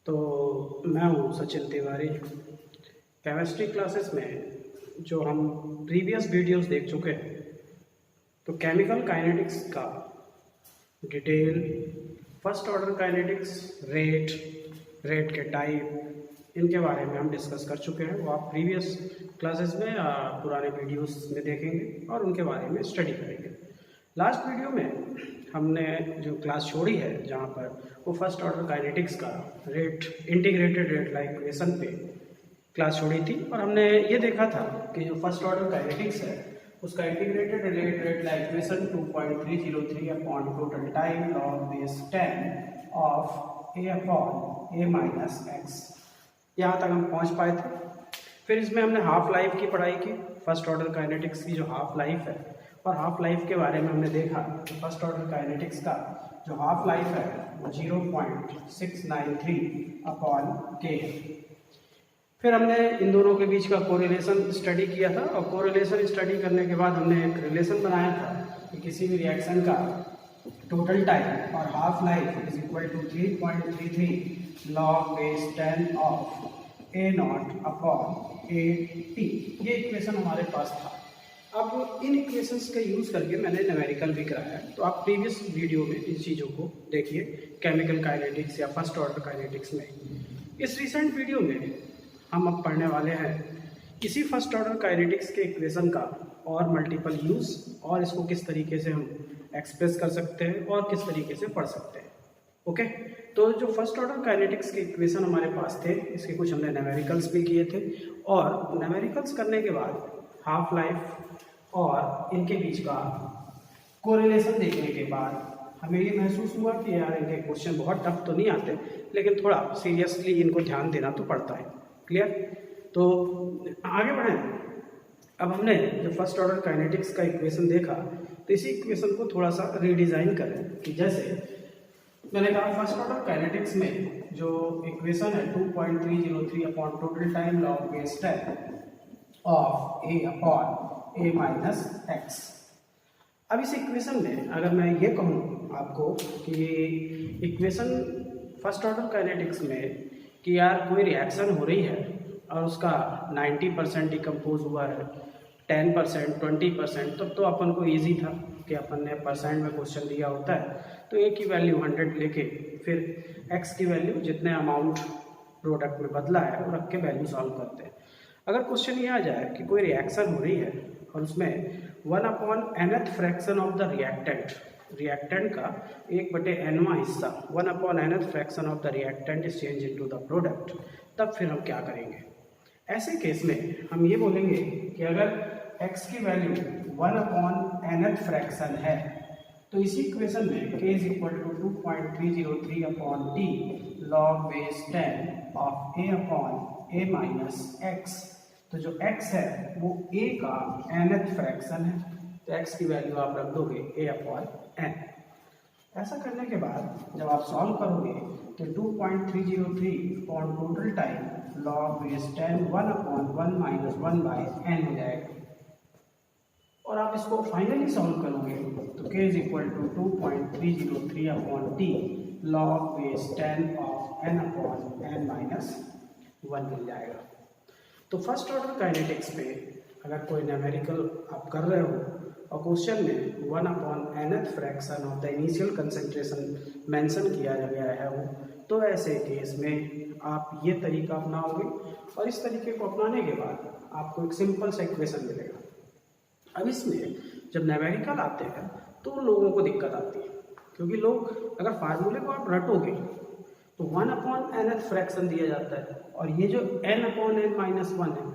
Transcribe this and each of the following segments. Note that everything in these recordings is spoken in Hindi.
तो मैं हूँ सचिन तिवारी। केमिस्ट्री क्लासेस में जो हम प्रीवियस वीडियोस देख चुके हैं, तो केमिकल काइनेटिक्स का detail, first order kinetics, rate के टाइप, इनके बारे में हम डिस्कस कर चुके हैं। वो आप प्रीवियस क्लासेस में पुराने वीडियोस में देखेंगे और उनके बारे में स्टडी करेंगे। लास्ट वीडियो में हमने जो क्लास छोड़ी है, जहाँ पर वो फर्स्ट ऑर्डर काइनेटिक्स का इंटीग्रेटेड रेट लाइक इक्वेशन पे क्लास छोड़ी थी, और हमने ये देखा था कि जो फर्स्ट ऑर्डर काइनेटिक्स है उसका integrated rate like equation 2.303 upon total time log base 10 of a upon a minus x. यहाँ तक हम पहुँच पाए थे। फिर इसमें हमने हाफ लाइफ की पढ़ाई की, फर्स्ट ऑर्डर काइनेटिक्स की जो हाफ लाइफ है, और हाफ लाइफ के बारे में हमने देखा कि फर्स्ट ऑर्डर काइनेटिक्स का जो हाफ लाइफ है वो 0.693 अपॉन के। फिर हमने इन दोनों के बीच का कोरिलेशन स्टडी किया था, और कोरिलेशन स्टडी करने के बाद हमने एक रिलेशन बनाया था कि किसी भी रिएक्शन का टोटल टाइम और half life is equal to 3.33 log base 10 of a naught upon a t। ये इक्वेशन हमारे पास था। अब इन इक्वेशंस का यूज़ करके मैंने न्यूमेरिकल भी कराया है, तो आप प्रीवियस वीडियो में इन चीज़ों को देखिए, केमिकल काइनेटिक्स या फर्स्ट ऑर्डर काइनेटिक्स में। इस रिसेंट वीडियो में हम अब पढ़ने वाले हैं इसी फर्स्ट ऑर्डर काइनेटिक्स के इक्वेशन का और मल्टीपल यूज़, और इसको किस तरीके से हम एक्सप्रेस कर सकते हैं और किस तरीके से पढ़ सकते हैं। ओके, तो जो फर्स्ट ऑर्डर काइनेटिक्स के इक्वेशन हमारे पास थे, इसके कुछ हमने न्यूमेरिकल्स भी किए थे, और न्यूमेरिकल्स करने के बाद हाफ लाइफ और इनके बीच का कोरिलेशन देखने के बाद हमें ये महसूस हुआ कि यार इनके क्वेश्चन बहुत टफ तो नहीं आते, लेकिन थोड़ा सीरियसली इनको ध्यान देना तो पड़ता है। क्लियर? तो आगे बढ़ें। अब हमने जो फर्स्ट ऑर्डर काइनेटिक्स का इक्वेशन देखा, तो इसी इक्वेशन को थोड़ा सा रीडिज़ाइन करें कि जैसे मैंने कहा फर्स्ट ऑर्डर काइनेटिक्स में जो इक्वेशन है 2.303 upon total time log base 10 of a upon a minus x. अब इस इक्वेशन में अगर मैं ये कहूँ आपको कि इक्वेशन फर्स्ट ऑर्डर काइनेटिक्स में कि यार कोई रिएक्शन हो रही है और उसका 90% डिकम्पोज हुआ है, 10%, 20%, तब तो अपन को ईजी था कि अपन ने परसेंट में क्वेश्चन दिया होता है, तो a की वैल्यू 100 लेके फिर x की वैल्यू जितने अमाउंट प्रोडक्ट में बदला है वो रख के वैल्यू सॉल्व करते हैं। अगर क्वेश्चन ये आ जाए कि कोई रिएक्शन हो रही है और उसमें 1/nth fraction of the reactant का 1/nवां हिस्सा 1/nth fraction of the reactant is change into the product, तब फिर हम क्या करेंगे? ऐसे केस में हम ये बोलेंगे कि अगर x की वैल्यू 1/nth फ्रैक्शन है, तो इसी इक्वेशन में k is equal to 2.303 upon t log base 10 of a upon a minus x. तो जो x है वो a का nth फ्रैक्शन है, तो x की वैल्यू आप रख दोगे a अपॉन n। ऐसा करने के बाद जब आप सॉल्व करोगे तो 2.303 upon total time log base 10 1/1 minus 1 by n हो जाएगा, और आप इसको फाइनली सॉल्व करोगे तो k is equal to 2.303 upon t log base 10 of n upon n minus 1 मिल जाएगा। तो फर्स्ट ऑर्डर काइनेटिक्स में अगर कोई न्यूमेरिकल आप कर रहे हो और क्वेश्चन में 1/nth fraction of the initial concentration mention किया गया है वो, तो ऐसे केस में आप ये तरीका अपनाओगे, और इस तरीके को अपनाने के बाद आपको एक सिंपल सा इक्वेशन मिलेगा। अब इसमें जब न्यूमेरिकल आते हैं तो लोगों को दिक्कत आती है, क्योंकि लोग अगर फार्मूले को आप रटोगे तो 1/nth फ्रैक्शन दिया जाता है, और ये जो n/n माइनस 1 है,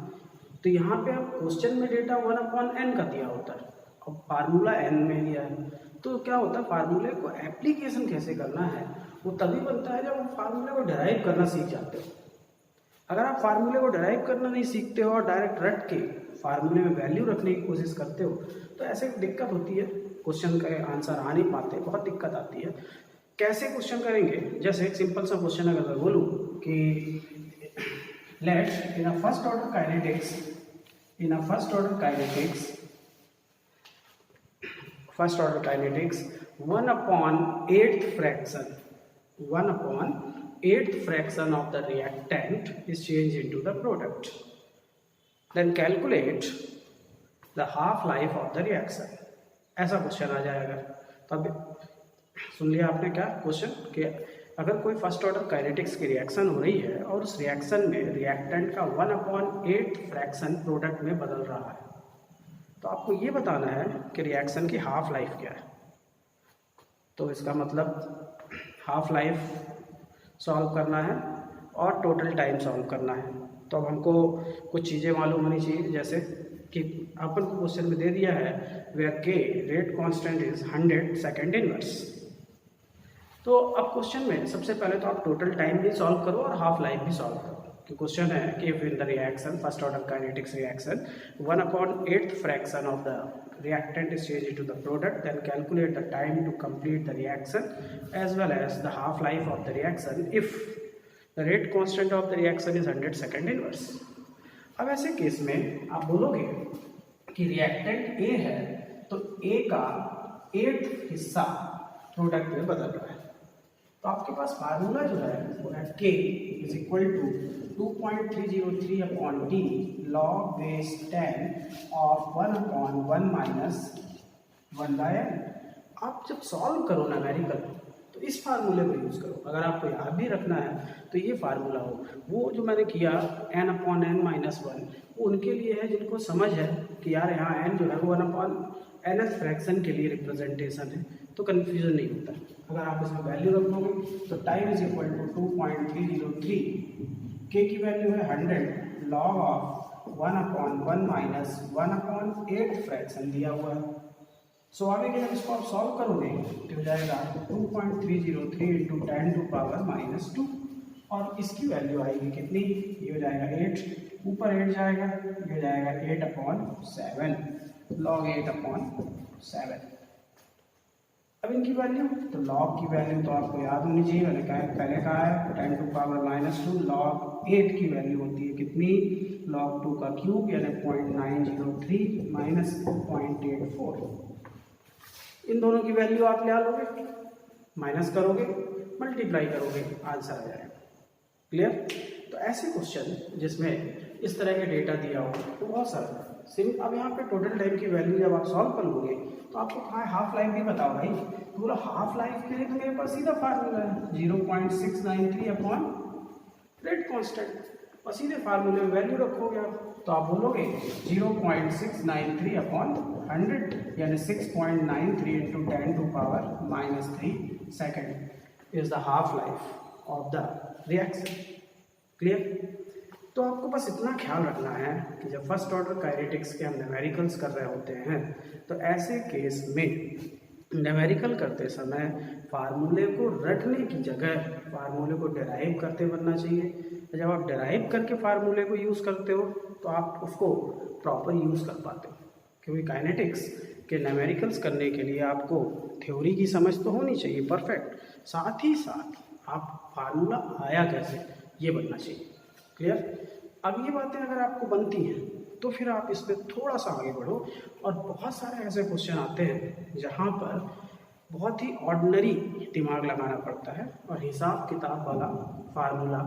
तो यहाँ पे अब क्वेश्चन में डेटा 1/n का दिया होता है, अब फार्मूला n में दिया है, तो क्या होता है फार्मूले को एप्लीकेशन कैसे करना है वो तभी बनता है जब आप फार्मूले को डिराइव करना सीख जाते हो। अगर आप फार्मूले को डिराइव करना नहीं सीखते हो और डायरेक्ट रट के फार्मूले में वैल्यू रखने की कोशिश करते हो, तो ऐसे दिक्कत होती है, क्वेश्चन का आंसर आ नहीं पाते, बहुत दिक्कत आती है। कैसे क्वेश्चन करेंगे? जैसे एक सिंपल सा क्वेश्चन अगर मैं बोलूँ कि let in a first order kinetics eighth fraction of the reactant is changed into the product. Then calculate the half life of the reaction. ऐसा क्वेश्चन आ जाएगा। तो अब सुन लिया आपने क्या क्वेश्चन कि अगर कोई फर्स्ट ऑर्डर काइनेटिक्स की रिएक्शन हो रही है और उस रिएक्शन में रिएक्टेंट का 1/8 फ्रैक्शन प्रोडक्ट में बदल रहा है, तो आपको ये बताना है कि रिएक्शन की हाफ लाइफ क्या है। तो इसका मतलब हाफ लाइफ सॉल्व करना है और टोटल टाइम सॉल्व करना है। तो अब हमको कुछ चीज़ें मालूम होनी चाहिए, जैसे कि अपन को क्वेश्चन में दे दिया है वेयर के rate constant is 100 second inverse. तो अब क्वेश्चन में सबसे पहले तो आप टोटल टाइम भी सॉल्व करो और हाफ लाइफ भी सॉल्व करो। कि क्वेश्चन है कि if in the reaction first order kinetics reaction 1/8 fraction of the reactant is changed into the product, then calculate the time to complete the reaction as well as the half life of the reaction if the rate constant of the reaction is 100 second inverse. अब ऐसे केस में आप बोलोगे कि रिएक्टेंट A है तो A का 8th हिस्सा प्रोडक्ट में बदल रहा है, तो आपके पास फार्मूला जो है वो है K is equal to 2.303 upon D log base 10 of 1/1 minus 1/n। आप जब सॉल्व करो न्यूमेरिकल तो इस फार्मूले को यूज़ करो। अगर आपको याद भी रखना है तो ये फार्मूला हो, वो जो मैंने किया n/n-1 वो उनके लिए है जिनको समझ है कि यार यहाँ n जो है वो 1/nth फ्रैक्शन के लिए रिप्रेजेंटेशन है, तो कन्फ्यूजन नहीं होता। अगर आप इसमें वैल्यू रखोगे तो time is equal to 2.303, k की वैल्यू है 100 log ऑफ 1/1 माइनस 1/8 फ्रैक्शन दिया हुआ है। सो आगे के जब इसको आप सॉल्व करोगे तो हो जाएगा 2.303 इंटू 10 टू पावर -2 और इसकी वैल्यू आएगी कितनी, ये हो जाएगा 8, ऊपर 8 जाएगा, ये हो जाएगा 8/7 log 8/7। अब इनकी वैल्यू, तो लॉग की वैल्यू तो आपको याद होनी चाहिए, मैंने पहले कहा है 10 टू पावर -2 log 8 की वैल्यू होती है कितनी, log 2 का क्यूब यानी 0.903 माइनस 0.84। इन दोनों की वैल्यू आप ले लोगे, माइनस करोगे, मल्टीप्लाई करोगे, आंसर आ जाएगा। क्लियर? तो ऐसे क्वेश्चन जिसमें इस तरह के डेटा दिया हो तो बहुत सारा सिर्फ। अब यहाँ पे टोटल टाइम की वैल्यू जब आप सॉल्व कर लोगे तो आपको कहाँ हाफ लाइफ भी बताओ भाई, तो बोला हाफ लाइफ के लिए तो मेरे पास सीधा फार्मूला है 0.693 अपॉन रेट कांस्टेंट, और सीधे फार्मूले में वैल्यू रखोगे आप, तो आप बोलोगे 0.693 अपॉन 100 यानी 6.93 into 10 to power -3 second is the half life of the reaction. Clear? तो आपको बस इतना ख्याल रखना है कि जब फर्स्ट ऑर्डर काइनेटिक्स के हम न्यूमेरिकल्स कर रहे होते हैं तो ऐसे केस में न्यूमेरिकल करते समय फार्मूले को रटने की जगह फार्मूले को डिराइव करते बनना चाहिए। जब आप डिराइव करके फार्मूले को यूज़ करते हो तो आप उसको प्रॉपर यूज़ कर पाते हो, क्योंकि काइनेटिक्स के न्यूमेरिकल्स करने के लिए आपको थ्योरी की समझ तो होनी चाहिए परफेक्ट, साथ ही साथ आप फार्मूला आया कैसे ये बनना चाहिए। क्लियर? अब ये बातें अगर आपको बनती हैं तो फिर आप इसमें थोड़ा सा आगे बढ़ो, और बहुत सारे ऐसे क्वेश्चन आते हैं जहाँ पर बहुत ही ऑर्डिनरी दिमाग लगाना पड़ता है और हिसाब किताब वाला फार्मूला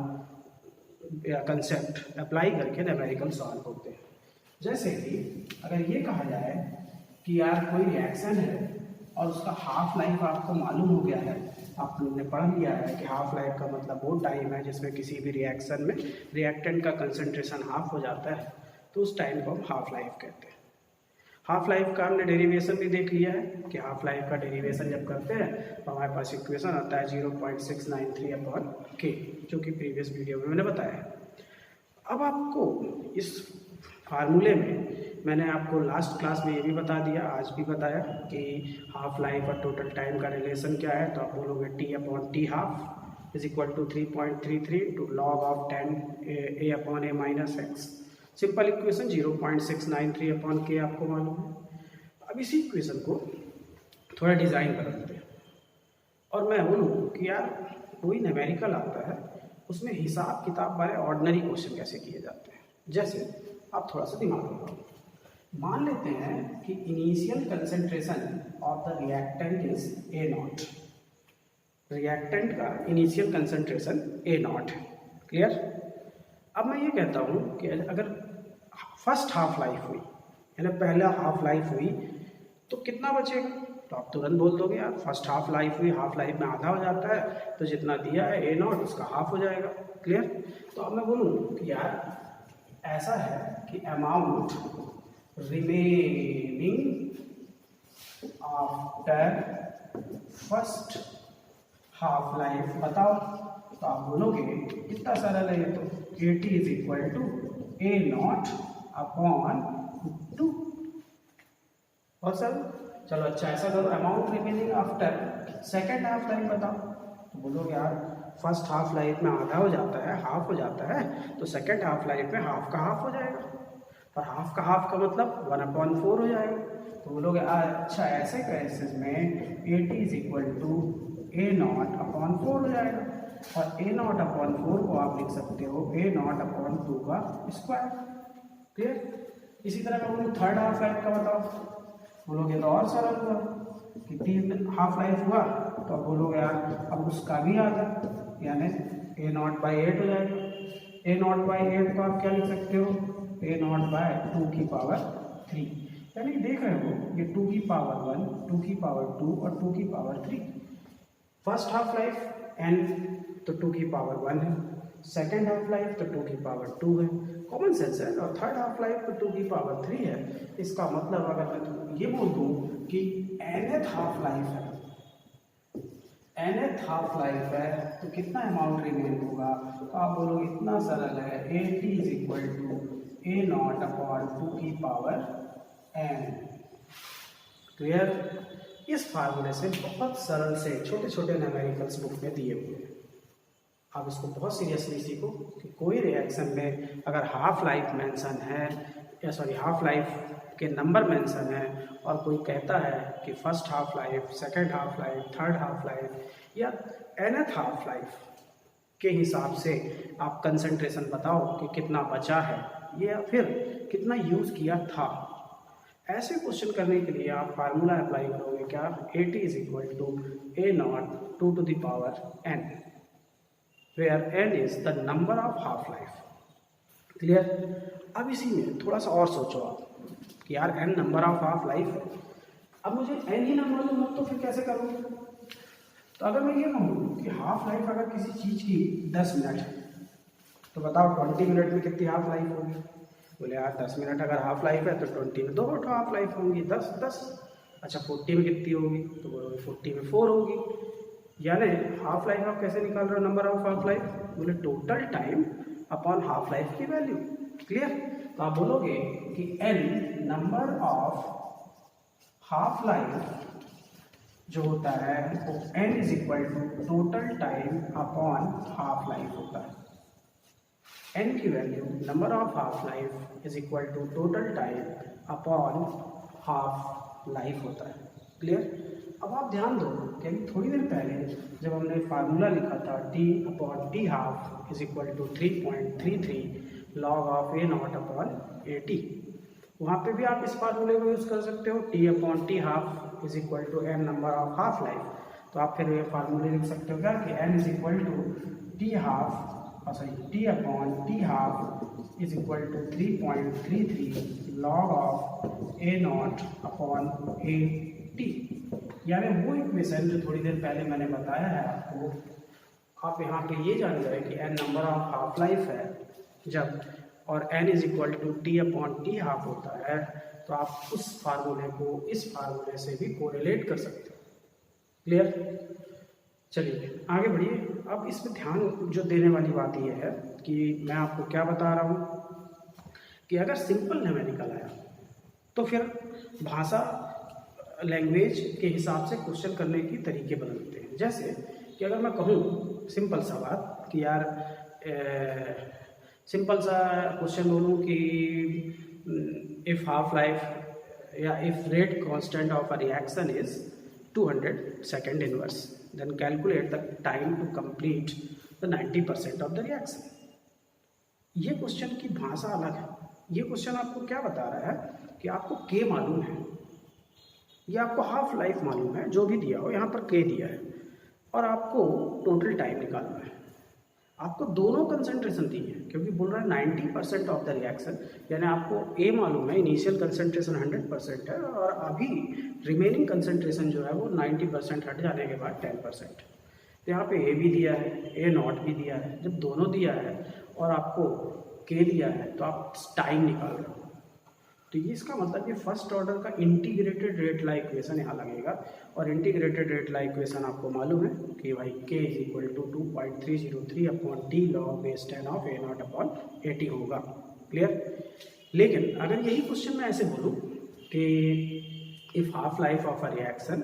या कंसेप्ट अप्लाई करके न्यूमेरिकल सॉल्व होते हैं। जैसे कि अगर ये कहा जाए कि यार कोई रिएक्शन है और उसका हाफ लाइफ आपको मालूम हो गया है, आपने पढ़ लिया है कि हाफ लाइफ का मतलब वो टाइम है जिसमें किसी भी रिएक्शन में रिएक्टेंट का कंसंट्रेशन हाफ हो जाता है, तो उस टाइम को हम हाफ लाइफ कहते हैं। हाफ लाइफ का हमने डेरिवेशन भी देख लिया है कि हाफ लाइफ का डेरिवेशन जब करते हैं तो हमारे पास इक्वेशन आता है 0.693 अपॉन के, जो कि प्रीवियस वीडियो में मैंने बताया है। अब आपको इस फार्मूले में मैंने आपको लास्ट क्लास में ये भी बता दिया, आज भी बताया कि हाफ लाइफ और टोटल टाइम का रिलेशन क्या है। तो आप बोलोगे T/T ½ is equal to 3.33 to log of 10 A/A minus x। Simple equation 0.693 upon k आपको मालूम है। अब इसी इक्वेशन को थोड़ा डिज़ाइन कर देते हैं, और मैं बोलूँ कि यार कोई न्यूमेरिकल आता है उसमें हिसाब किताब वाले ऑर्डिनरी क्वेश्चन कैसे किए जाते हैं। जैसे आप थोड़ा सा दिमाग लगाओ, मान लेते हैं कि initial concentration of the reactant is A0, reactant का इनिशियल कंसंट्रेशन ए नॉट है। क्लियर। अब मैं ये कहता हूँ कि अगर फर्स्ट हाफ लाइफ हुई यानी पहला हाफ लाइफ हुई तो कितना बचेगा, तो आप तुरंत बोल दोगे यार फर्स्ट हाफ लाइफ हुई, हाफ लाइफ में आधा हो जाता है तो जितना दिया है ए नॉट उसका हाफ हो जाएगा। क्लियर। तो अब मैं बोलूँ कि यार ऐसा है कि amount remaining after first half life बताओ, तो आप बोलोगे कितना सरल है ये, तो A T is equal to A naught upon 2। बहुत सरल। चलो अच्छा ऐसा करो, amount remaining after second half life बताओ, तो बोलोगे यार फर्स्ट हाफ लाइफ में आधा हो जाता है, हाफ हो जाता है, तो सेकेंड हाफ लाइफ में हाफ का हाफ हो जाएगा, और हाफ का हाफ का मतलब 1/4 हो जाएगा। तो बोलोगे अच्छा ऐसे केसेस में A T is equal to A naught upon 4 हो जाएगा, और ए नॉट अपॉन 4 को आप लिख सकते हो ए नॉट अपॉन 2 का स्क्वायर। क्लियर। इसी तरह का बोलो थर्ड हाफ लाइफ का बताओ, बोलोगे तो और सरल हुआ कि 3 हाफ लाइफ हुआ, तो अब बोलोगे यार अब उसका भी आधा यानी ए नॉट बाई 8 हो जाएगा। ए नॉट बाई 8 को आप क्या लिख सकते हो, ए नॉट बाय 2 की पावर 3, यानी देख रहे हो ये 2 की पावर 1, 2 की पावर 2 और 2 की power 3। First half life n तो 2 की पावर 1 है, सेकेंड हाफ लाइफ तो 2 की पावर 2 है, कॉमन सेंस है, और थर्ड हाफ लाइफ तो 2 की पावर 3 है। इसका मतलब अगर मैं ये बोल दूँ कि nth हाफ लाइफ है, nth हाफ लाइफ है तो कितना अमाउंट रिमेन होगा, तो आप बोलो इतना सरल है A T is equal to A naught upon 2 की पावर n। क्लियर। इस फार्मूले से बहुत सरल से छोटे छोटे न्यूमेरिकल्स बुक में दिए हुए हैं, आप इसको बहुत सीरियसली सीखो कि कोई रिएक्शन में अगर हाफ लाइफ मेंशन है या सॉरी हाफ लाइफ के नंबर मेंशन है और कोई कहता है कि first half life, second half life, third half life या nth हाफ लाइफ के हिसाब से आप कंसंट्रेशन बताओ कि कितना बचा है या फिर कितना यूज़ किया था, ऐसे क्वेश्चन करने के लिए आप फार्मूला अप्लाई करोगे क्या, A T is equal to A naught 2 to the power n, where n is the number of half life। Clear. अब इसी में थोड़ा सा और सोचो आप कि यार n number of half life है, अब मुझे n ही ना मालूम हो तो फिर कैसे करूँगा। तो अगर मैं ये कहूँ कि हाफ लाइफ अगर किसी चीज़ की 10 मिनट है तो बताओ 20 मिनट में कितनी हाफ लाइफ होगी, बोले यार 10 मिनट अगर हाफ लाइफ है तो 20 में 2 हाफ लाइफ होंगी, 10। अच्छा 40 में कितनी होगी, तो बोलोगे 40 में 4 होगी, यानी हाफ लाइफ आप कैसे निकाल रहे हो नंबर ऑफ हाफ लाइफ, बोले total time upon half life की वैल्यू। क्लियर। तो आप बोलोगे कि n number of half life जो होता है वो n is equal to total time upon half life होता है। n की value number of half life is equal to total time upon half life होता है। क्लियर। अब आप ध्यान दो कि अभी थोड़ी देर पहले जब हमने फार्मूला लिखा था t upon T half is equal to 3.33 log of A naught upon A T, वहाँ पे भी आप इस फार्मूले को यूज़ कर सकते हो, t upon T half is equal to n number of half life. तो आप फिर ये फार्मूले लिख सकते हो क्या कि n is equal to T half T upon T half is equal to 3.33 log of A naught upon A T, यानी वो इक्वेशन जो थोड़ी देर पहले मैंने बताया है आपको, आप यहाँ पे ये जान गए कि n number of half life है जब और n is equal to T upon T half होता है, तो आप उस फार्मूले को इस फार्मूले से भी कोरिलेट कर सकते हो। क्लियर। चलिए आगे बढ़िए। अब इसमें ध्यान जो देने वाली बात यह है कि मैं आपको क्या बता रहा हूँ कि अगर सिंपल न्यूमेरिकल आया तो फिर भाषा लैंग्वेज के हिसाब से क्वेश्चन करने की तरीके बदलते हैं। जैसे कि अगर मैं कहूँ सिंपल सा बात कि यार सिंपल सा क्वेश्चन बोलूँ कि इफ़ हाफ लाइफ या if rate constant of a reaction is 200 second inverse, then calculate the time to complete the 90% of the reaction. ये क्वेश्चन की भाषा अलग है। ये क्वेश्चन आपको क्या बता रहा है कि आपको के मालूम है, ये आपको हाफ लाइफ मालूम है, जो भी दिया हो यहाँ पर के दिया है, और आपको टोटल टाइम निकालना है। आपको दोनों कंसंट्रेशन दी है, क्योंकि बोल रहा है 90% ऑफ द रिएक्शन, यानी आपको ए मालूम है इनिशियल कंसंट्रेशन 100% है और अभी रिमेनिंग कंसंट्रेशन जो है वो 90% हट जाने के बाद 10%। तो यहाँ पे ए भी दिया है, ए नॉट भी दिया है। जब दोनों दिया है और आपको के दिया है तो आप टाइम निकाल रहे हो। तो ये इसका मतलब कि फर्स्ट ऑर्डर का इंटीग्रेटेड रेट ला इक्वेशन यहाँ लगेगा, और इंटीग्रेटेड रेट ला इक्वेशन आपको मालूम है कि भाई k is equal to 2.303 upon T log base 10 of A naught upon 80 होगा। क्लियर? लेकिन अगर यही क्वेश्चन में ऐसे बोलूँ कि if half life of a reaction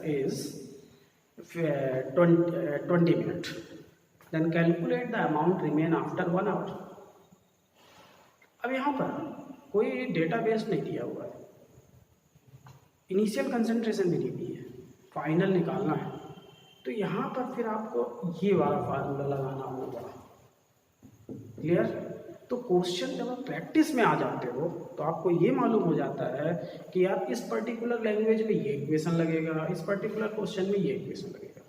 is 20 minute, then calculate the amount remain after 1 hour. अब यहाँ पर कोई डेटाबेस नहीं दिया हुआ है, इनिशियल कंसंट्रेशन भी नहीं दी है, फाइनल निकालना है। तो यहाँ पर फिर आपको ये वाला फार्मूला लगाना होगा। क्लियर? तो क्वेश्चन जब आप प्रैक्टिस में आ जाते हो तो आपको ये मालूम हो जाता है कि यार इस पर्टिकुलर लैंग्वेज में ये इक्वेशन लगेगा, इस पर्टिकुलर क्वेश्चन में ये इक्वेशन लगेगा।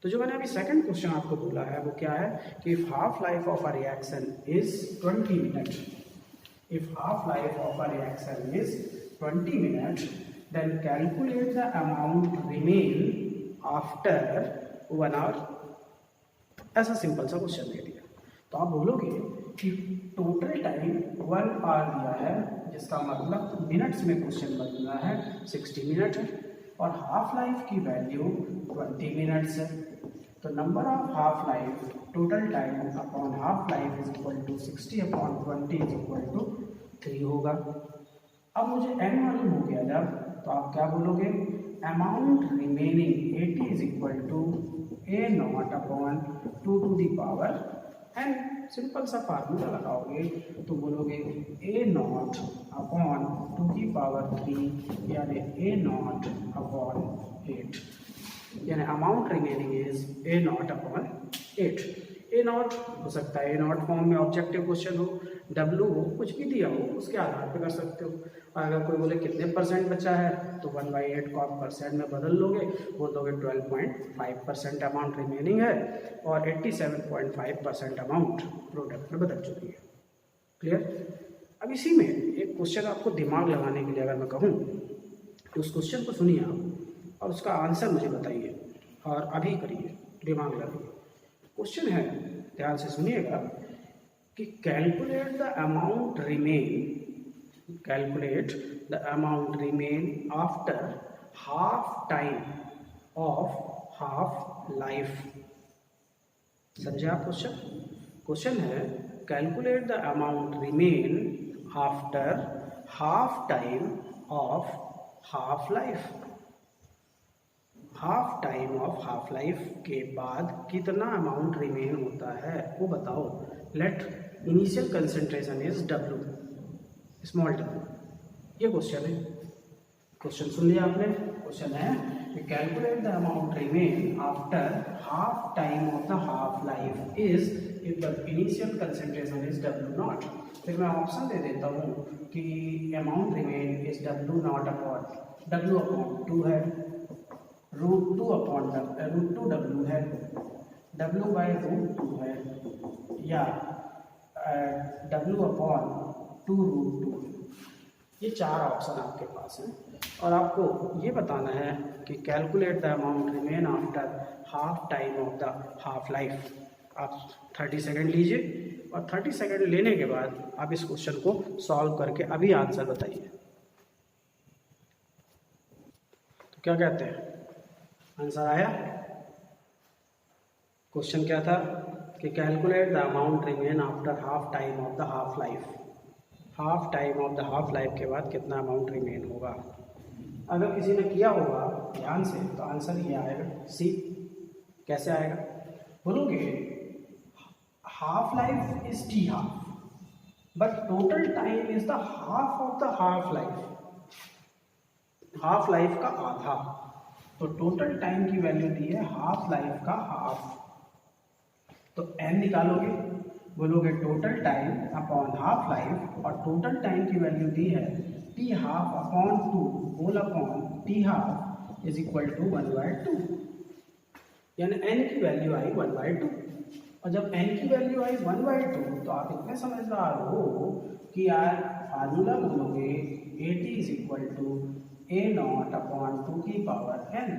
तो जो मैंने अभी सेकंड क्वेश्चन आपको बोला है वो क्या है कि if half life of a reaction is 20 minute, if half life of a reaction is 20 minutes, then calculate the amount remain after 1 hour। ऐसा सिंपल सा क्वेश्चन दे दिया तो आप बोलोगे कि टोटल टाइम 1 आवर दिया है, जिसका मतलब मिनट्स में क्वेश्चन बदलना है 60 मिनट है, और हाफ लाइफ की वैल्यू 20 मिनट्स है। तो number of half life total time upon half life is equal to 60 upon 20 is equal to 3 होगा। अब मुझे n मालूम हो गया जब, तो आप क्या बोलोगे, amount remaining 80 is equal to A naught upon 2 to the power n। Simple सा फार्मूला लगाओगे तो बोलोगे ए नॉट अपॉन 2 की पावर 3 यानी ए नॉट अपॉन 8, यानी amount remaining is a naught upon 8। A not हो सकता है ए नॉट फॉर्म में ऑब्जेक्टिव क्वेश्चन हो, डब्ल्यू हो, कुछ भी दिया हो उसके आधार पे कर सकते हो। और अगर कोई बोले कितने परसेंट बचा है तो 1/8 को आप परसेंट में बदल लोगे, बोल दोगे 12.5% अमाउंट रिमेनिंग है और 87.5% अमाउंट प्रोडक्ट में बदल चुकी है। क्लियर? अब इसी में एक क्वेश्चन आपको दिमाग लगाने के लिए अगर मैं कहूँ तो उस क्वेश्चन को सुनिए आप और उसका आंसर मुझे बताइए और अभी करिए, दिमाग लगाइए। क्वेश्चन है, ध्यान से सुनिएगा कि calculate the amount remain after half time of half life. समझे आप क्वेश्चन? क्वेश्चन है calculate the amount remain after half time of half life. Half time of half life के बाद कितना अमाउंट रिमेन होता है वो बताओ। Let initial concentration is W, small w। ये क्वेश्चन है। क्वेश्चन सुन लिया आपने? क्वेश्चन है कि calculate the amount remain after half time of the half life is if the initial concentration is W not. फिर मैं ऑप्शन दे देता हूँ कि amount remain is W not upon W upon 2 है, √2 अपॉन √2W है, W/√2 है, या W अपॉन 2√2। ये 4 ऑप्शन आपके पास हैं और आपको ये बताना है कि calculate the amount remain after half time of the half life. आप 30 सेकेंड लीजिए और 30 सेकेंड लेने के बाद आप इस क्वेश्चन को सॉल्व करके अभी आंसर बताइए। तो क्या कहते हैं, आंसर आया? क्वेश्चन क्या था कि calculate the amount remain after half time of the half life. Half time of the half life के बाद कितना अमाउंट रिमेन होगा। अगर किसी ने किया होगा ध्यान से तो आंसर ये आएगा सी। कैसे आएगा बोलोगे, half life is T half but total time is the half of the half life. Half life का आधा, तो टोटल टाइम की वैल्यू दी है हाफ लाइफ का हाफ। तो n निकालोगे, बोलोगे total time upon half life, और टोटल टाइम की वैल्यू दी है T half upon 2 whole upon T half is equal to 1/2, यानी n की वैल्यू आई 1/2। और जब n की वैल्यू आई 1/2 तो आप इतने समझदार हो कि यार फार्मूला बोलोगे AT is equal to A0 upon 2 की पावर n।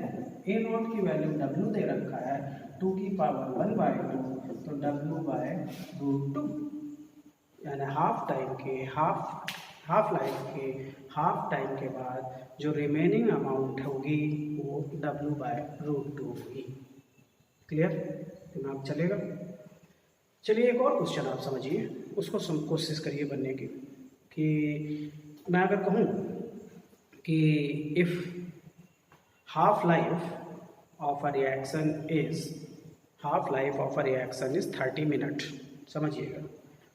A0 की वैल्यू W दे रखा है 2 की पावर 1/2, तो W/√2, यानी हाफ लाइफ के हाफ टाइम के बाद जो रिमेनिंग अमाउंट होगी वो W/√2 होगी। क्लियर? दिमाग चलेगा? चलिए एक और क्वेश्चन आप समझिए, उसको कोशिश करिए बनने की। कि मैं अगर कहूँ कि if half life of a reaction is 30 minute, समझिएगा,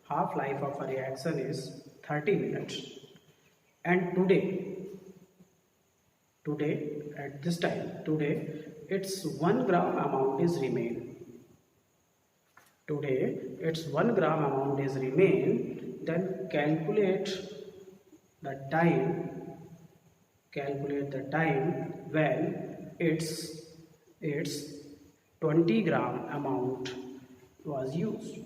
half life of a reaction is 30 minute and today at this time today its 1 gram amount is remain. Today its 1 gram amount is remain, then calculate the time when its 20 gram amount was used.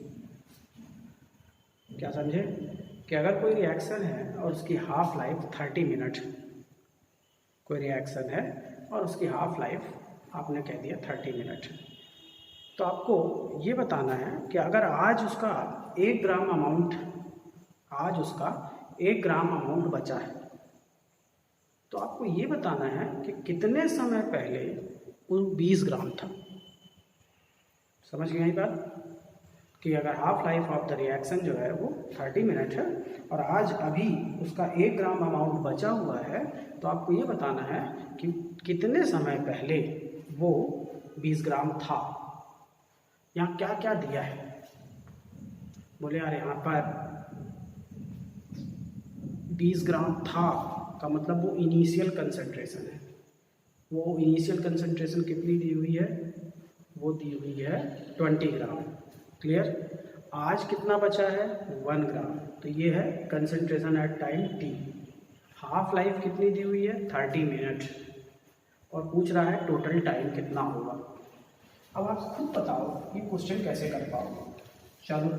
क्या समझे कि अगर कोई रिएक्शन है और उसकी हाफ लाइफ 30 मिनट, कोई रिएक्शन है और उसकी हाफ लाइफ आपने कह दिया 30 मिनट, तो आपको ये बताना है कि अगर आज उसका 1 ग्राम अमाउंट बचा है, तो आपको ये बताना है कि कितने समय पहले वो 20 ग्राम था। समझ गए ये बात? कि अगर half life of the reaction जो है वो 30 मिनट है और आज अभी उसका 1 ग्राम अमाउंट बचा हुआ है, तो आपको ये बताना है कि कितने समय पहले वो 20 ग्राम था। यहाँ क्या क्या दिया है? बोले यार यहाँ पर 20 ग्राम था का मतलब वो इनिशियल कंसंट्रेशन है। वो इनिशियल कंसंट्रेशन कितनी दी हुई है? वो दी हुई है 20 ग्राम। क्लियर? आज कितना बचा है? 1 ग्राम। तो ये है concentration at time t। Half life कितनी दी हुई है? 30 मिनट। और पूछ रहा है टोटल टाइम कितना होगा। अब आप खुद बताओ ये क्वेश्चन कैसे कर पाओगे। चलो,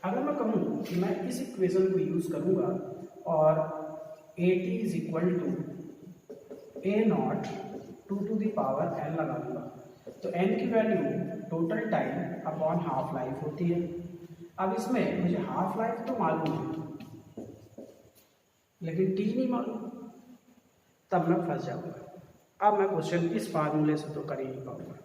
अगर मैं कहूँ कि मैं इस इक्वेशन को यूज़ करूँगा और AT is equal to A0 2 to the power n लगा दूँगा, तो n की value total time upon half life होती है। अब इसमें मुझे हाफ लाइफ तो मालूम है लेकिन t नहीं मालूम, तब मैं फंस जाऊँगा। अब मैं क्वेश्चन इस फार्मूले से तो कर ही नहीं पाऊँगा।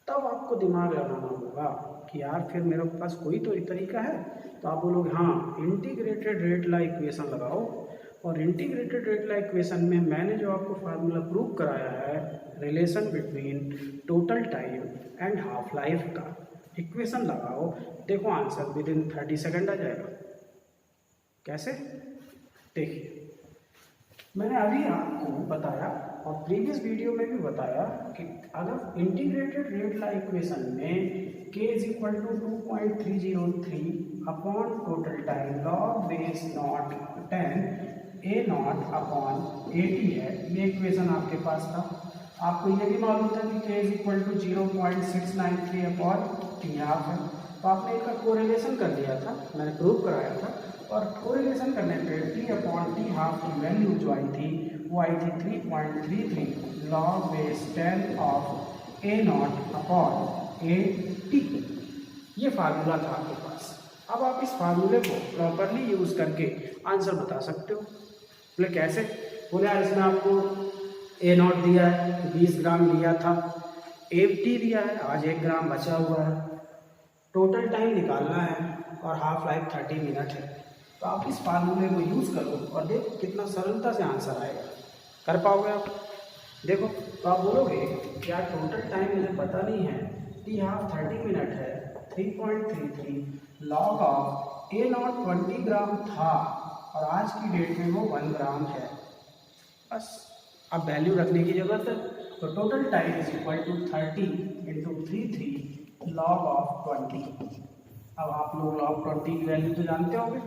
तब आपको दिमाग लगाना होगा कि यार फिर मेरे पास कोई तो एक तरीका है। तो आप बोलोगे हाँ, इंटीग्रेटेड रेट लॉ इक्वेशन लगाओ। और इंटीग्रेटेड रेट लॉ इक्वेशन में मैंने जो आपको फार्मूला प्रूव कराया है, relation between total time and half life का इक्वेशन लगाओ, देखो आंसर विद इन 30 सेकेंड आ जाएगा। कैसे? देखिए, मैंने अभी आपको बताया और प्रीवियस वीडियो में भी बताया कि अगर इंटीग्रेटेड रेट लॉ इक्वेशन में k is equal to 2.303 upon total time log base naught 10 A0 upon 80 है, ये इक्वेशन आपके पास था। आपको ये भी मालूम था कि k is equal to 0.693 upon t½ है। तो आपने इनका कोरिलेशन कर दिया था, मैंने प्रूव कराया था। और कोरिलेशन करने पे t/t½ की वैल्यू जो आई थी वो आई थी 3.33 log base 10 of A0 upon 80। ये फार्मूला था आपके पास। अब आप इस फार्मूले को प्रॉपरली यूज़ करके आंसर बता सकते हो। बोले कैसे? बोले यार इसमें आपको A0 दिया है 20 ग्राम लिया था, 80 दिया है, आज 1 ग्राम बचा हुआ है, टोटल टाइम निकालना है और हाफ लाइफ 30 मिनट है। तो आप इस फार्मूले को यूज़ करो और देखो कितना सरलता से आंसर आएगा। कर पाओगे आप? देखो, तो आप बोलोगे यार टोटल टाइम मुझे पता नहीं है, t½ 30 मिनट है, 3.33 लॉग ऑफ A0 20 ग्राम था और आज की डेट में वो 1 ग्राम है। बस अब वैल्यू रखने की ज़रूरत है। तो total time is equal to 30 into 33 log of 20। अब आप लोग लॉग 20 की वैल्यू तो जानते होंगे,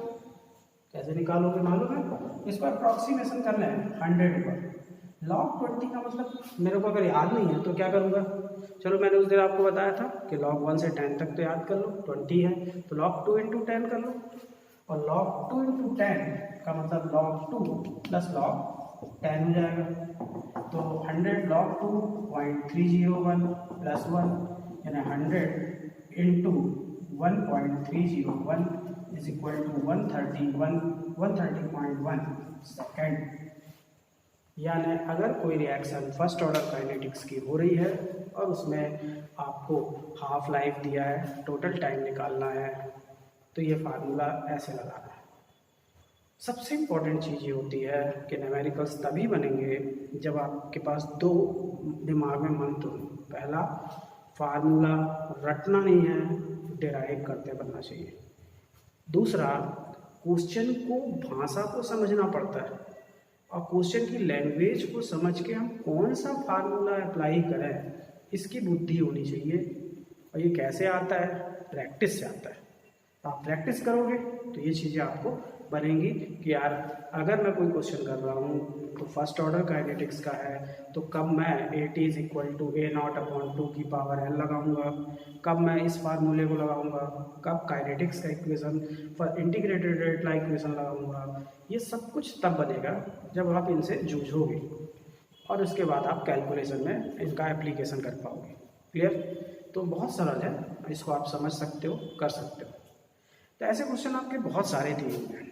कैसे निकालोगे मालूम है? इसको अप्रॉक्सीमेशन करना है 100 पर। log 20 का मतलब मेरे को अगर याद नहीं है तो क्या करूँगा, चलो मैंने उस दिन आपको बताया था कि log 1 से 10 तक तो याद कर लो, 20 है तो log 2 इंटू 10 कर लो, और log 2 इंटू 10 का मतलब log 2 प्लस log 10 हो जाएगा। तो 100 log 2.301 प्लस 1 यानी 100 into 1.301 is equal to 130.1 second. यानी अगर कोई रिएक्शन फर्स्ट ऑर्डर काइनेटिक्स की हो रही है और उसमें आपको हाफ लाइफ दिया है, टोटल टाइम निकालना है, तो ये फार्मूला ऐसे लगाना है। सबसे इम्पोर्टेंट चीज़ ये होती है कि न्यूमेरिकल्स तभी बनेंगे जब आपके पास दो दिमाग में मंत्र हो। पहला, फार्मूला रटना नहीं है, डिराइव करते बनना चाहिए। दूसरा, क्वेश्चन को भाषा को समझना पड़ता है और क्वेश्चन की लैंग्वेज को समझ के हम कौन सा फार्मूला अप्लाई करें, इसकी बुद्धि होनी चाहिए। और ये कैसे आता है? प्रैक्टिस से आता है। आप प्रैक्टिस करोगे तो ये चीज़ें आपको बनेंगी कि यार अगर मैं कोई क्वेश्चन कर रहा हूँ तो फर्स्ट ऑर्डर काइनेटिक्स का है, तो कब मैं AT is equal to A0/2 की पावर L लगाऊंगा, कब मैं इस फार्मूले को लगाऊंगा, कब काइनेटिक्स का equation for integrated rate law equation लगाऊंगा। ये सब कुछ तब बनेगा जब आप इनसे जूझोगे और उसके बाद आप कैलकुलेशन में इनका एप्लीकेशन कर पाओगे। क्लियर? तो बहुत सरल है, इसको आप समझ सकते हो, कर सकते हो। तो ऐसे क्वेश्चन आपके बहुत सारे दिए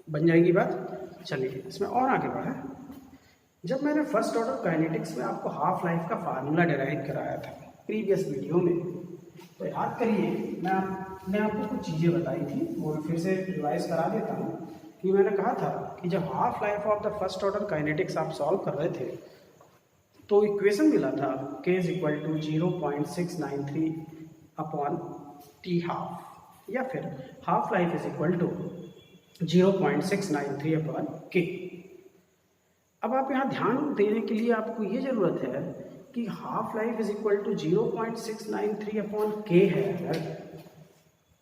बन जाएगी बात। चलिए इसमें और आगे बढ़े। जब मैंने फर्स्ट ऑर्डर काइनेटिक्स में आपको हाफ लाइफ का फार्मूला डिराइव कराया था प्रीवियस वीडियो में, तो याद करिए मैंने आपको कुछ चीज़ें बताई थी, वो फिर से रिवाइज करा देता हूँ कि मैंने कहा था कि जब half life of the first order kinetics आप सॉल्व कर रहे थे तो इक्वेशन मिला था k is equal to 0.693 upon t half, या फिर half life is equal to 0.693 upon k। अब आप यहाँ ध्यान देने के लिए आपको ये ज़रूरत है कि half life is equal to 0.693 upon k है। अगर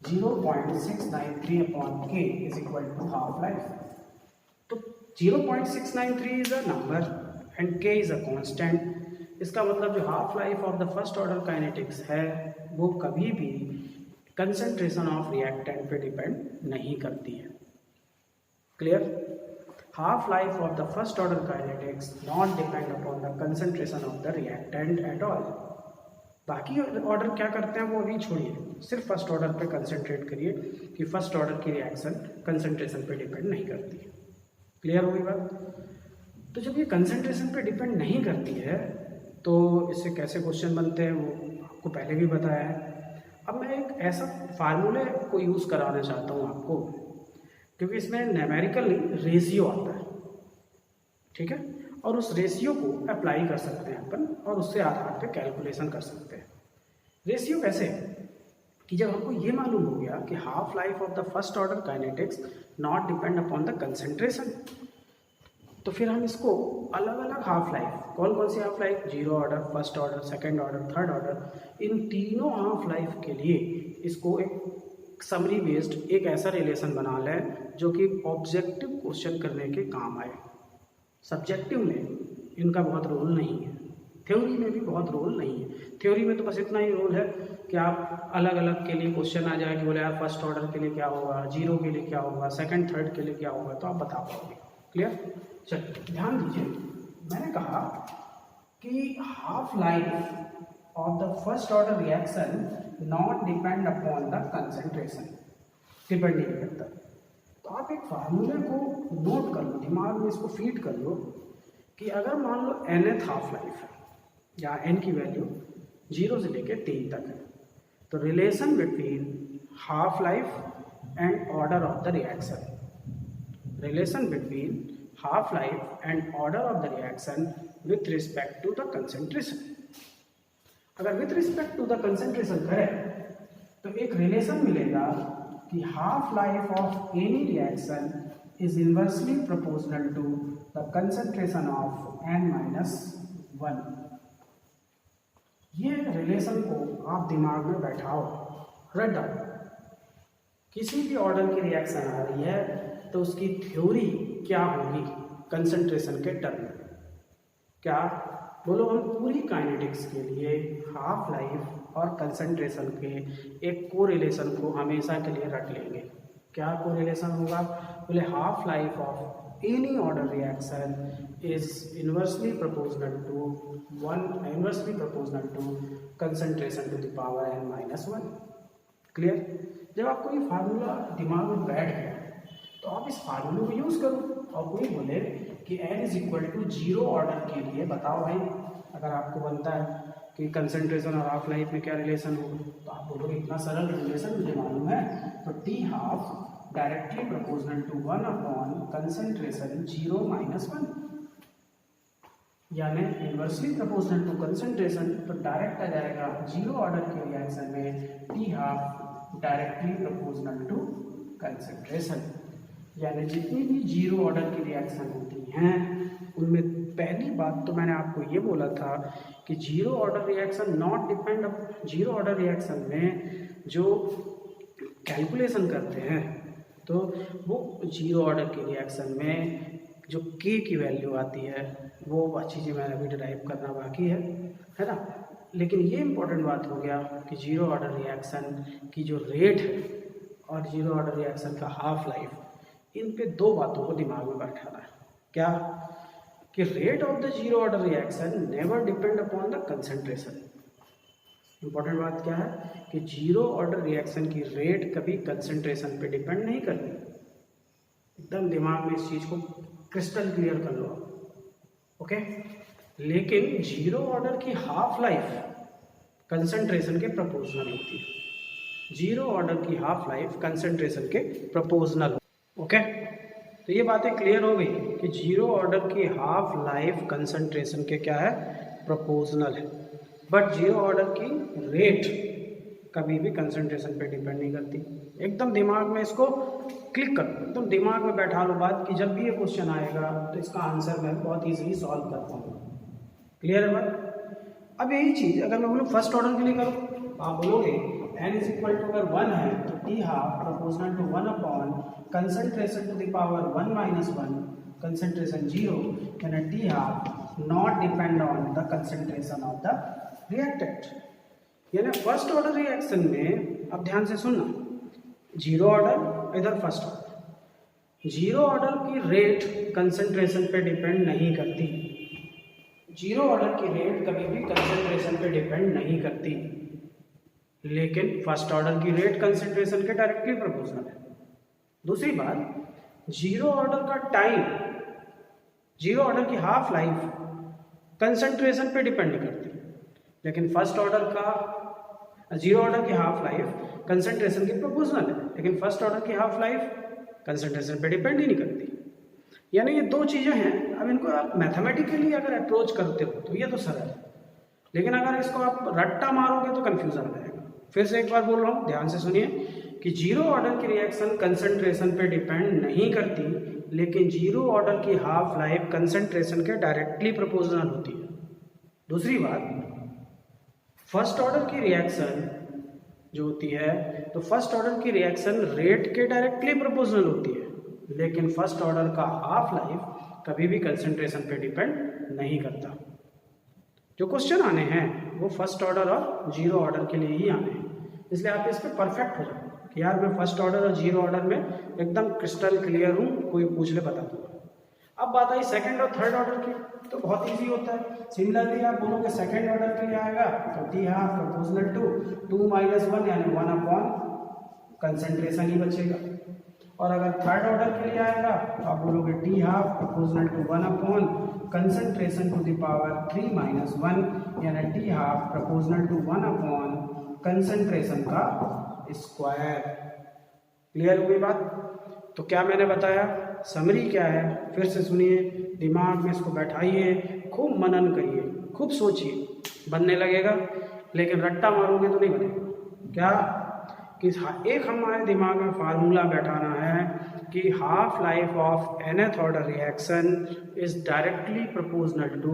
0.693 upon k is equal to half life, तो 0.693 is a number and k is a constant. इसका मतलब जो half life of the first order kinetics है वो कभी भी कंसंट्रेशन ऑफ रिएक्टेंट पे डिपेंड नहीं करती है। Clear? Half life of the first order kinetics not depend upon the concentration of the reactant at all. बाकी ऑर्डर क्या करते हैं वो अभी छोड़िए, सिर्फ फर्स्ट ऑर्डर पे कंसंट्रेट करिए कि फर्स्ट ऑर्डर की रिएक्शन कंसंट्रेशन पे डिपेंड नहीं करती है। क्लियर हुई बात? तो जब ये कंसंट्रेशन पे डिपेंड नहीं करती है तो इससे कैसे क्वेश्चन बनते हैं वो आपको पहले भी बताया है। अब मैं एक ऐसा फार्मूले को यूज़ कराना चाहता हूँ आपको, क्योंकि इसमें न्यूमेरिकल रेशियो आता है, ठीक है, और उस रेशियो को अप्लाई कर सकते हैं अपन और उससे आधार पे कैलकुलेशन कर सकते हैं। रेशियो कैसे? कि जब हमको ये मालूम हो गया कि half life of the first order kinetics not depend upon the concentration, तो फिर हम इसको अलग अलग हाफ लाइफ, कौन कौन सी half life, zero order, first order, second order, third order, इन तीनों हाफ लाइफ के लिए इसको एक समरी बेस्ड एक ऐसा रिलेशन बना लें जो कि ऑब्जेक्टिव क्वेश्चन करने के काम आए। सब्जेक्टिव में इनका बहुत रोल नहीं है, थ्योरी में भी बहुत रोल नहीं है। थ्योरी में तो बस इतना ही रोल है कि आप अलग अलग के लिए क्वेश्चन आ जाए कि बोले यार फर्स्ट ऑर्डर के लिए क्या होगा, जीरो के लिए क्या होगा, सेकंड थर्ड के लिए क्या होगा, तो आप बता पाओगे। क्लियर? चलिए ध्यान दीजिए, मैंने कहा कि half life of the first order reaction not depend upon the concentration, depend नहीं करता। तो आप एक फार्मूले को नोट कर लो, दिमाग में इसको फीड कर लो कि अगर मान लो nth हाफ लाइफ है या n की वैल्यू 0 से लेके 3 तक है, तो relation between half life and order of the reaction, relation between half life and order of the reaction with respect to the concentration. अगर with respect to the concentration करें तो एक रिलेशन मिलेगा कि half life of any reaction is inversely proportional to the concentration of n-1। ये रिलेशन को आप दिमाग में बैठाओ, रट डालो। किसी भी ऑर्डर की रिएक्शन आ रही है तो उसकी थ्योरी क्या होगी कंसंट्रेशन के टर्म में। क्या बोलो, हम पूरी काइनेटिक्स के लिए हाफ लाइफ और कंसंट्रेशन के एक कोरिलेशन को हमेशा के लिए रख लेंगे। क्या कोरिलेशन होगा? बोले half life of any order reaction is inversely proportional to concentration to the power n-1। Clear? जब आपको ये फार्मूला दिमाग में बैठ गया तो आप इस फार्मूले को यूज करो। और कोई बोले कि n is equal to 0 order के लिए बताओ भाई, अगर आपको बनता है कि कंसंट्रेशन और हाफ लाइफ में क्या रिलेशन होगा, तो आप बोलोगे इतना सरल रिलेशन मुझे मालूम है, तो T half directly proportional to 1 upon concentration 0-1, यानी इन्वर्सली प्रोपोर्शनल टू कंसंट्रेशन, तो डायरेक्ट आ जाएगा 0 ऑर्डर के रिएक्शन में T half directly proportional to concentration. यानी जितनी भी 0 ऑर्डर की रिएक्शन होती हैं उनमें पहली बात तो मैंने आपको ये बोला था कि 0 order reaction not depend, 0 order reaction में जो कैलकुलेशन करते हैं तो वो 0 ऑर्डर की रिएक्शन में जो k की वैल्यू आती है वो चीज़ें मैंने अभी डिराइव करना बाकी है ना। लेकिन ये इम्पोर्टेंट बात हो गया कि 0 ऑर्डर रिएक्शन की जो रेट है और 0 ऑर्डर रिएक्शन का हाफ लाइफ, इन पे दो बातों को दिमाग में बैठाना है। क्या? कि rate of the 0 order reaction never depend upon the concentration. Important बात क्या है कि 0 ऑर्डर रिएक्शन की रेट कभी कंसंट्रेशन पे डिपेंड नहीं करती। एकदम दिमाग में इस चीज को क्रिस्टल क्लियर कर लो, ओके। लेकिन 0 ऑर्डर की हाफ लाइफ कंसंट्रेशन के प्रोपोर्शनल होती है। 0 ऑर्डर की हाफ लाइफ कंसंट्रेशन के प्रोपोर्शनल, ओके। तो ये बातें क्लियर हो गई कि 0 ऑर्डर की हाफ लाइफ कंसंट्रेशन के क्या है? प्रोपोर्शनल है। बट 0 ऑर्डर की रेट कभी भी कंसंट्रेशन पे डिपेंड नहीं करती। एकदम दिमाग में इसको क्लिक कर, एकदम दिमाग में बैठा लो बात कि जब भी ये क्वेश्चन आएगा तो इसका आंसर मैं बहुत इजीली सॉल्व कर पाऊंगा। क्लियर है बात? अब यही चीज़ अगर मैं बोलूँ फर्स्ट ऑर्डर के लिए करो, आप बोलोगे n इज इक्वल टू अगर 1 है तो T half proportional to 1 upon concentration to the power 1-1 concentration 0, यानी T half not depend on the concentration of the reactant. यानी फर्स्ट ऑर्डर रिएक्शन में, अब ध्यान से सुनना, 0 ऑर्डर इधर फर्स्ट ऑर्डर, 0 ऑर्डर की रेट कंसंट्रेशन पे डिपेंड नहीं करती। 0 ऑर्डर की रेट कभी भी कंसंट्रेशन पे डिपेंड नहीं करती, लेकिन फर्स्ट ऑर्डर की रेट कंसंट्रेशन के डायरेक्टली प्रोपोर्शनल है। दूसरी बात, 0 ऑर्डर का टाइम, 0 ऑर्डर की हाफ लाइफ कंसंट्रेशन पे डिपेंड नहीं करती, लेकिन फर्स्ट ऑर्डर का 0 ऑर्डर की हाफ लाइफ कंसंट्रेशन के प्रोपोर्शनल है, लेकिन फर्स्ट ऑर्डर की हाफ लाइफ कंसंट्रेशन पे डिपेंड ही नहीं करती। यानी ये दो चीज़ें हैं। अब इनको आप मैथमेटिकली अगर अप्रोच करते हो तो ये तो सरल है, लेकिन अगर इसको आप रट्टा मारोगे तो कंफ्यूजन आ जाएगा। फिर से एक बार बोल रहा हूँ, ध्यान से सुनिए कि 0 ऑर्डर की रिएक्शन कंसंट्रेशन पे डिपेंड नहीं करती, लेकिन 0 ऑर्डर की हाफ लाइफ कंसंट्रेशन के डायरेक्टली प्रोपोर्शनल होती है। दूसरी बात, फर्स्ट ऑर्डर की रिएक्शन जो होती है तो फर्स्ट ऑर्डर की रिएक्शन रेट के डायरेक्टली प्रोपोर्शनल होती है, लेकिन फर्स्ट ऑर्डर का हाफ लाइफ कभी भी कंसंट्रेशन पे डिपेंड नहीं करता। जो क्वेश्चन आने हैं वो फर्स्ट ऑर्डर और 0 ऑर्डर के लिए ही आने हैं, इसलिए आप इस पर परफेक्ट हो जाओ कि यार मैं फर्स्ट ऑर्डर और 0 ऑर्डर में एकदम क्रिस्टल क्लियर हूँ, कोई पूछ ले बता दूंगा। अब बात आई सेकंड और थर्ड ऑर्डर की, तो बहुत इजी होता है। सिमिलरली आप बोलोगे सेकंड ऑर्डर के लिए आएगा तो टी हाफ प्रोपोर्शनल टू 2-1 यानी 1 अपॉन कंसंट्रेशन ही बचेगा। और अगर थर्ड ऑर्डर के लिए आएगा तो आप बोलोगे T half proportional to 1 upon concentration to the power 3-1 यानी T half proportional to 1 upon concentration का स्क्वायर। क्लियर हुई बात? तो क्या मैंने बताया, समरी क्या है, फिर से सुनिए, दिमाग में इसको बैठाइए, खूब मनन करिए, खूब सोचिए, बनने लगेगा। लेकिन रट्टा मारोगे तो नहीं बनेगा। क्या कि एक हमारे दिमाग में फार्मूला बैठाना है कि half life of nth order reaction is directly proportional to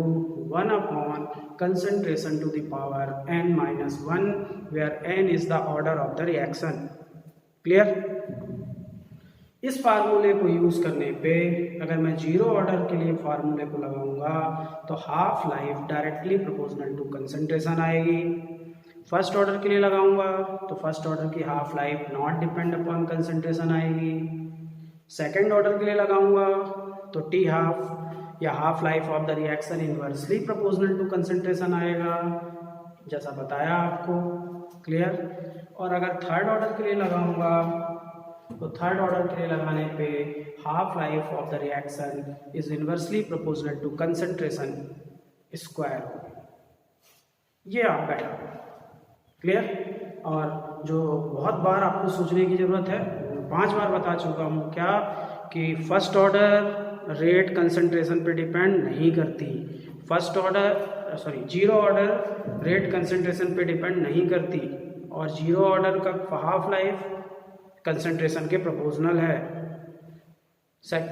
1 upon concentration to the power n-1 where n is the order of the reaction. Clear? इस फार्मूले को यूज़ करने पे अगर मैं जीरो ऑर्डर के लिए फार्मूले को लगाऊंगा तो half life directly proportional to concentration आएगी। फर्स्ट ऑर्डर के लिए लगाऊंगा तो फर्स्ट ऑर्डर की half life not depend upon concentration आएगी। सेकेंड ऑर्डर के लिए लगाऊंगा तो टी हाफ या half life of the reaction inversely proportional to concentration आएगा, जैसा बताया आपको। क्लियर। और अगर थर्ड ऑर्डर के लिए लगाऊंगा तो थर्ड ऑर्डर के लिए लगाने पे half life of the reaction is inversely proportional to concentration square होगी। ये आप बैठा। क्लियर। और जो बहुत बार आपको सोचने की जरूरत है, 5 बार बता चुका हूँ क्या, कि फर्स्ट ऑर्डर रेट कंसंट्रेशन पे डिपेंड नहीं करती। First order zero order rate concentration पे डिपेंड नहीं करती, और जीरो ऑर्डर का हाफ लाइफ कंसंट्रेशन के प्रोपोर्शनल है।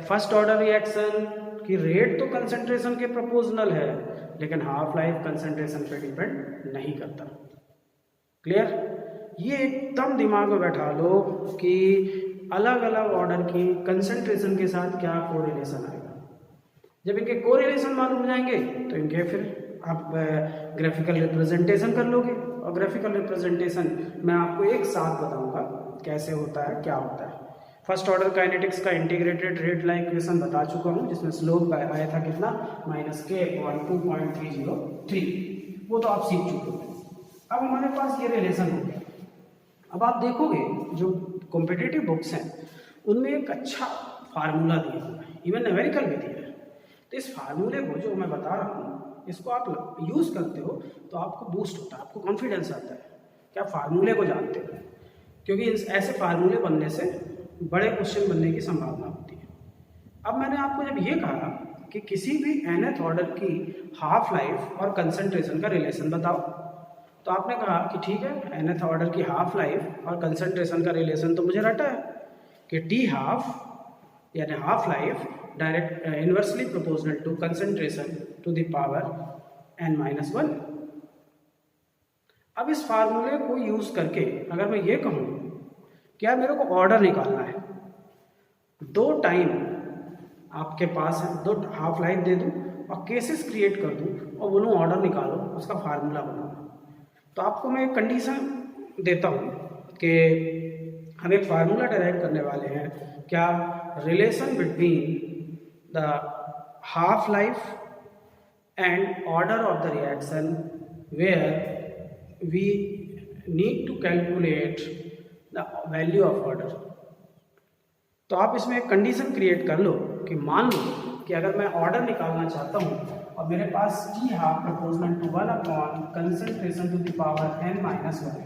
फर्स्ट ऑर्डर रिएक्शन की रेट तो कंसंट्रेशन के प्रोपोर्शनल है, लेकिन हाफ लाइफ कंसंट्रेशन पे डिपेंड नहीं करता। क्लियर। ये एकदम दिमाग में बैठा लो कि अलग अलग ऑर्डर की कंसंट्रेशन के साथ क्या कोरिलेशन आएगा। जब इनके कोरिलेशन मालूम हो जाएंगे तो इनके फिर आप ग्राफिकल रिप्रेजेंटेशन कर लोगे, और ग्राफिकल रिप्रेजेंटेशन मैं आपको एक साथ बताऊंगा कैसे होता है, क्या होता है। फर्स्ट ऑर्डर काइनेटिक्स का इंटीग्रेटेड रेट लॉ इक्वेशन बता चुका हूँ, जिसमें स्लोप आया था कितना, -k/2.303। वो तो आप सीख चुके हो। अब हमारे पास ये रिलेशन हो गया। अब आप देखोगे जो कॉम्पिटिटिव बुक्स हैं उनमें एक अच्छा फार्मूला दिया हुआ है, इवन न्यूमेरिकल भी दिया है। तो इस फार्मूले को जो मैं बता रहा हूँ, इसको आप यूज़ करते हो तो आपको बूस्ट होता है, आपको कॉन्फिडेंस आता है कि आप फार्मूले को जानते हो, क्योंकि ऐसे फार्मूले बनने से बड़े क्वेश्चन बनने की संभावना होती है। अब मैंने आपको जब ये कहा कि किसी भी nth ऑर्डर की हाफ लाइफ और कंसंट्रेशन का रिलेशन बताओ, तो आपने कहा कि ठीक है, nth ऑर्डर की हाफ लाइफ और कंसंट्रेशन का रिलेशन तो मुझे रटा है कि टी हाफ यानी half life direct inversely proportional to concentration to the power n-1। अब इस फार्मूले को यूज करके अगर मैं ये कहूँ क्या मेरे को ऑर्डर निकालना है, 2 टाइम आपके पास है, 2 हाफ लाइफ दे दूँ और केसेस क्रिएट कर दूँ और बोलूँ ऑर्डर निकालो, उसका फार्मूला बनाओ, तो आपको मैं एक कंडीशन देता हूँ कि हम एक फार्मूला डेराइव करने वाले हैं, क्या, relation between the half life and order of the reaction where we need to calculate the value of order. तो आप इसमें एक कंडीशन क्रिएट कर लो कि मान लो कि अगर मैं ऑर्डर निकालना चाहता हूँ और मेरे पास T half proportional to 1 concentration to the power n-1,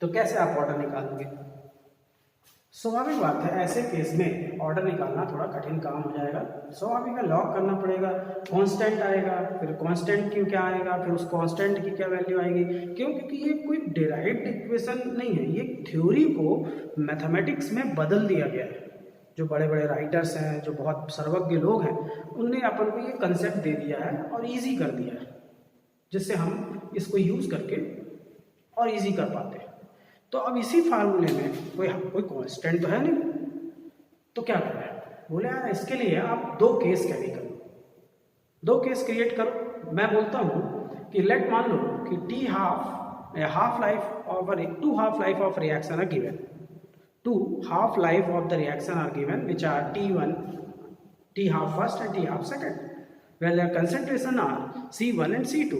तो कैसे आप ऑर्डर निकालोगे? स्वाभाविक बात है, ऐसे केस में ऑर्डर निकालना थोड़ा कठिन काम हो जाएगा। स्वाभाविक है, लॉग करना पड़ेगा, कांस्टेंट आएगा, फिर कांस्टेंट की क्या आएगा, फिर उस कांस्टेंट की क्या वैल्यू आएगी, क्यों? क्योंकि ये कोई डिराइव्ड इक्वेशन नहीं है, ये थ्योरी को मैथमेटिक्स में बदल दिया गया है। जो बड़े बड़े राइटर्स हैं, जो बहुत सर्वज्ञ लोग हैं, उनने अपन को ये कंसेप्ट दे दिया है और ईजी कर दिया है, जिससे हम इसको यूज़ करके और ईजी कर पाते हैं। तो अब इसी फार्मूले में कोई कांस्टेंट तो है नहीं, तो क्या करें? बोले यार इसके लिए आप 2 केस कैरी करो, 2 केस क्रिएट करो। मैं बोलता हूँ कि लेट मान लो कि T half life of 2 half life of reaction are given, 2 half life of the reaction are given, which are T1, T half first and T half second, where their concentration are C1 and C2.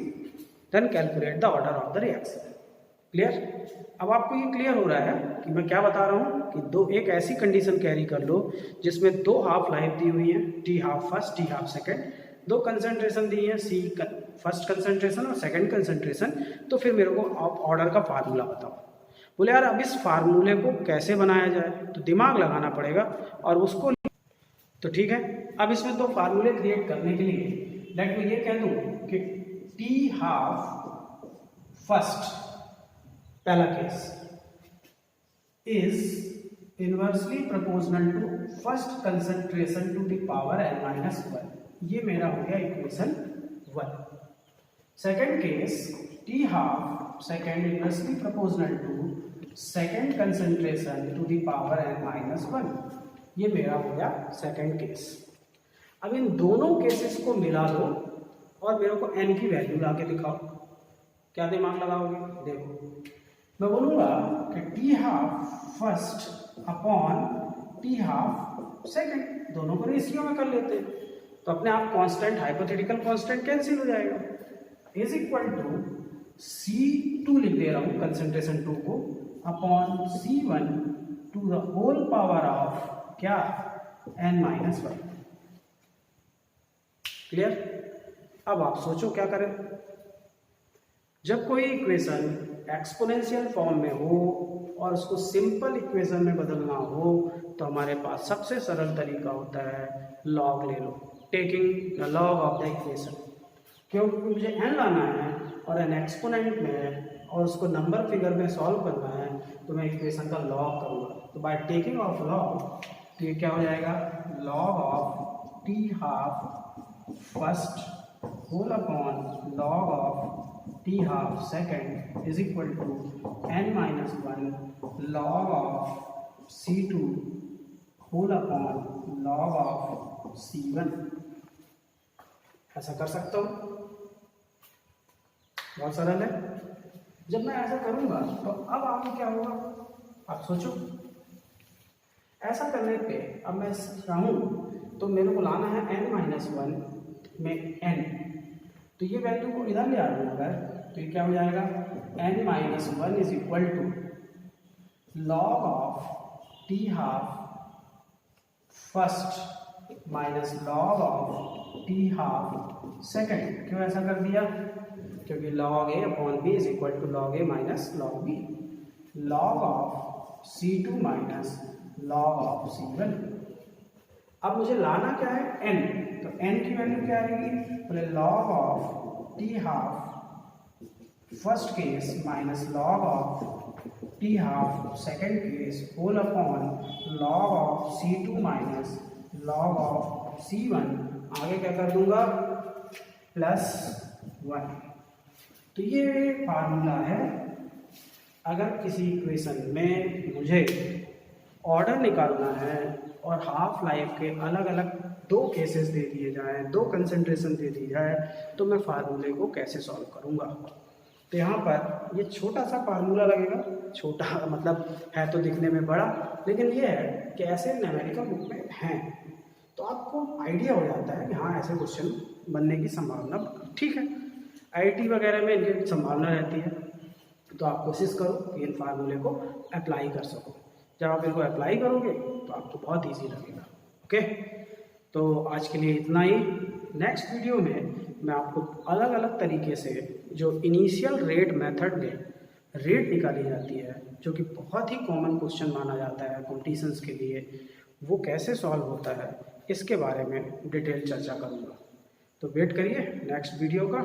Then calculate the order of the reaction. Clear? अब आपको ये क्लियर हो रहा है कि मैं क्या बता रहा हूँ कि एक ऐसी कंडीशन कैरी कर लो जिसमें 2 हाफ लाइफ दी हुई है, T half first, T half second, 2 concentration दी है, सी फर्स्ट कंसंट्रेशन और सेकेंड कंसंट्रेशन। तो फिर मेरे को आप ऑर्डर का फार्मूला बताओ। बोले यार अब इस फार्मूले को कैसे बनाया जाए, तो दिमाग लगाना पड़ेगा और उसको, तो ठीक है। अब इसमें 2 फार्मूले क्रिएट करने के लिए लेट मैं ये कह दूं कि टी हाफ फर्स्ट, पहला case, is inversely proportional to first concentration to the power n-1। ये मेरा हो गया equation 1। Second case, T half second inversely proportional to second concentration to the power n-1। ये मेरा हो गया सेकंड केस। अब इन दोनों केसेस को मिला दो और मेरे को n की वैल्यू ला के दिखाओ। क्या दिमाग लगाओगे? देखो, मैं बोलूँगा कि T half first upon T half second, दोनों को रेशियो में कर लेते हैं तो अपने आप कांस्टेंट, हाइपोथेटिकल कांस्टेंट कैंसिल हो जाएगा। इज इक्वल टू C2 लिख दे रहा हूँ, कंसंट्रेशन 2 को, upon C1 to the whole power of क्या, n-1। क्लियर? अब आप सोचो क्या करें। जब कोई इक्वेशन एक्सपोनेंशियल फॉर्म में हो और उसको सिंपल इक्वेशन में बदलना हो तो हमारे पास सबसे सरल तरीका होता है लॉग ले लो, taking the log of the equation. क्योंकि मुझे n लाना है और n एक्सपोनेंट में है और उसको नंबर फिगर में सॉल्व करना है तो मैं इक्वेशन का लॉग करूँगा। तो बाय टेकिंग ऑफ लॉग तो ये क्या हो जाएगा, log of T half first whole upon log of T half second is equal to n-1 log of C2 whole upon log of C1। ऐसा कर सकता हूँ, बहुत सरल है। जब मैं ऐसा करूँगा तो अब आगे क्या होगा, आप सोचो। ऐसा करने पे अब मैं चाहूँ तो मेरे को लाना है n-1 में n, तो ये वैल्यू को इधर ले आ रहा हूँ अगर, तो ये क्या हो जाएगा, n-1 is equal to log of T half first minus log of T half second. क्यों ऐसा कर दिया, क्योंकि log a अपॉन b is equal to log a minus log b, log of C2 minus log of C1। अब मुझे लाना क्या है, n, तो n की वैल्यू क्या आएगी, बोले log of T half first case minus log of T half second case whole upon log of C2 minus log of C1। आगे क्या कर दूंगा, +1। तो ये फार्मूला है। अगर किसी इक्वेशन में मुझे ऑर्डर निकालना है और हाफ लाइफ के अलग अलग दो केसेस दे दिए जाएं, दो कंसंट्रेशन दे दी जाए, तो मैं फार्मूले को कैसे सॉल्व करूंगा। तो यहाँ पर ये छोटा सा फार्मूला लगेगा, छोटा मतलब है तो दिखने में बड़ा, लेकिन ये है कि ऐसे न्यूमेरिकल बुक में हैं तो आपको आइडिया हो जाता है कि हाँ ऐसे क्वेश्चन बनने की संभावना ठीक है। IIT वगैरह में इनकी संभावना रहती है, तो आप कोशिश करो कि इन फार्मूले को अप्लाई कर सको। जब आप इनको अप्लाई करोगे तो आपको बहुत इजी लगेगा। ओके, तो आज के लिए इतना ही। नेक्स्ट वीडियो में मैं आपको अलग अलग तरीके से जो इनिशियल रेट मेथड में रेट निकाली जाती है, जो कि बहुत ही कॉमन क्वेश्चन माना जाता है कॉम्पिटिशन्स के लिए, वो कैसे सॉल्व होता है इसके बारे में डिटेल चर्चा करूँगा। तो वेट करिए नेक्स्ट वीडियो का,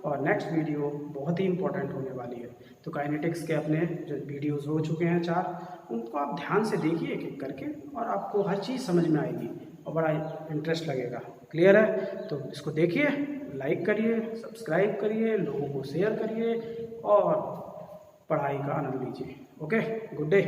और नेक्स्ट वीडियो बहुत ही इंपॉर्टेंट होने वाली है। तो काइनेटिक्स के अपने जो वीडियोस हो चुके हैं 4, उनको आप ध्यान से देखिए एक एक करके, और आपको हर चीज़ समझ में आएगी और बड़ा इंटरेस्ट लगेगा। क्लियर है? तो इसको देखिए, लाइक करिए, सब्सक्राइब करिए, लोगों को शेयर करिए और पढ़ाई का आनंद लीजिए। Okay, good day.